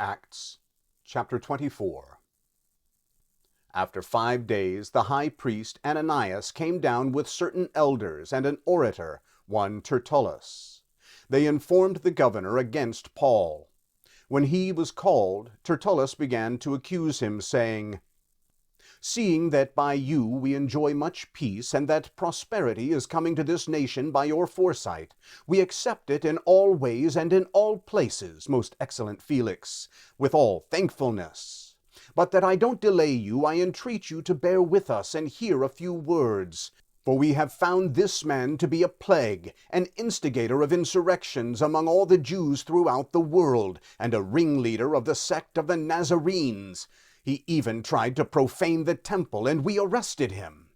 Acts chapter 24. After 5 days the high priest Ananias came down with certain elders and an orator, one Tertullus. They informed the governor against Paul. When he was called, Tertullus began to accuse him, saying, "Seeing that by you we enjoy much peace, and that prosperity is coming to this nation by your foresight, we accept it in all ways and in all places, most excellent Felix, with all thankfulness. But that I don't delay you, I entreat you to bear with us and hear a few words. For we have found this man to be a plague, an instigator of insurrections among all the Jews throughout the world, and a ringleader of the sect of the Nazarenes. He even tried to profane the temple, and we arrested him.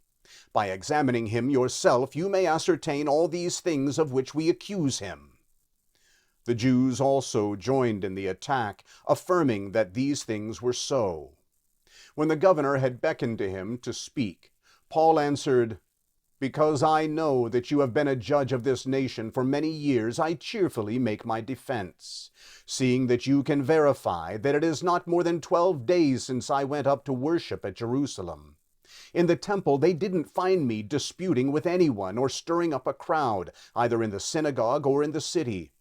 By examining him yourself, you may ascertain all these things of which we accuse him." The Jews also joined in the attack, affirming that these things were so. When the governor had beckoned to him to speak, Paul answered, "Because I know that you have been a judge of this nation for many years, I cheerfully make my defense, seeing that you can verify that it is not more than 12 days since I went up to worship at Jerusalem. In the temple they didn't find me disputing with anyone or stirring up a crowd, either in the synagogue or in the city.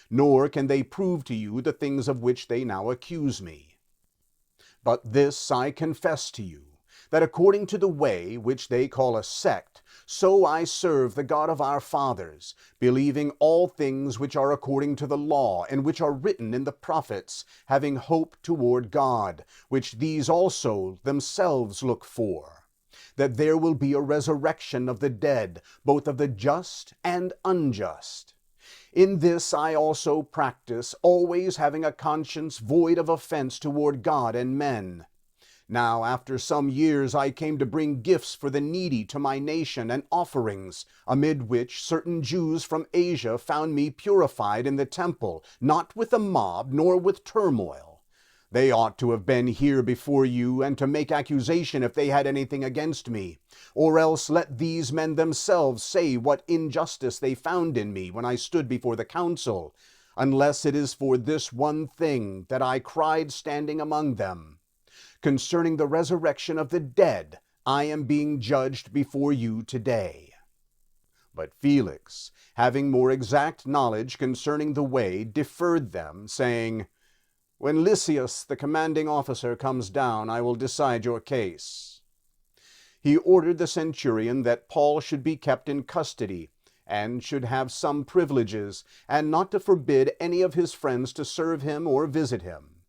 Nor can they prove to you the things of which they now accuse me. But this I confess to you, that according to the way which they call a sect, so I serve the God of our fathers, believing all things which are according to the law, and which are written in the prophets, having hope toward God, which these also themselves look for, that there will be a resurrection of the dead, both of the just and unjust. In this I also practice, always having a conscience void of offense toward God and men. Now after some years I came to bring gifts for the needy to my nation, and offerings, amid which certain Jews from Asia found me purified in the temple, not with a mob, nor with turmoil. They ought to have been here before you, and to make accusation if they had anything against me. Or else let these men themselves say what injustice they found in me when I stood before the council, unless it is for this one thing that I cried standing among them. Concerning the resurrection of the dead, I am being judged before you today." But Felix, having more exact knowledge concerning the way, deferred them, saying, "When Lysias, the commanding officer, comes down, I will decide your case." He ordered the centurion that Paul should be kept in custody, and should have some privileges, and not to forbid any of his friends to serve him or visit him.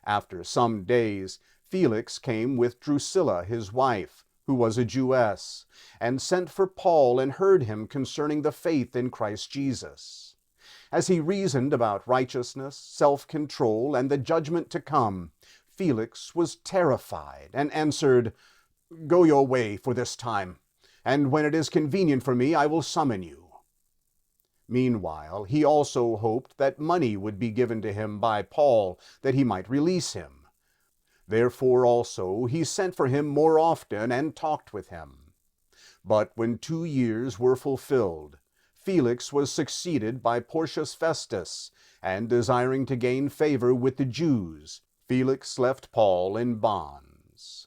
After some days, Felix came with Drusilla his wife, who was a Jewess, and sent for Paul and heard him concerning the faith in Christ Jesus. As he reasoned about righteousness, self-control, and the judgment to come, Felix was terrified and answered, "Go your way for this time, and when it is convenient for me, I will summon you." Meanwhile, he also hoped that money would be given to him by Paul, that he might release him. Therefore also he sent for him more often and talked with him. But when 2 years were fulfilled, Felix was succeeded by Porcius Festus, and desiring to gain favor with the Jews, Felix left Paul in bonds.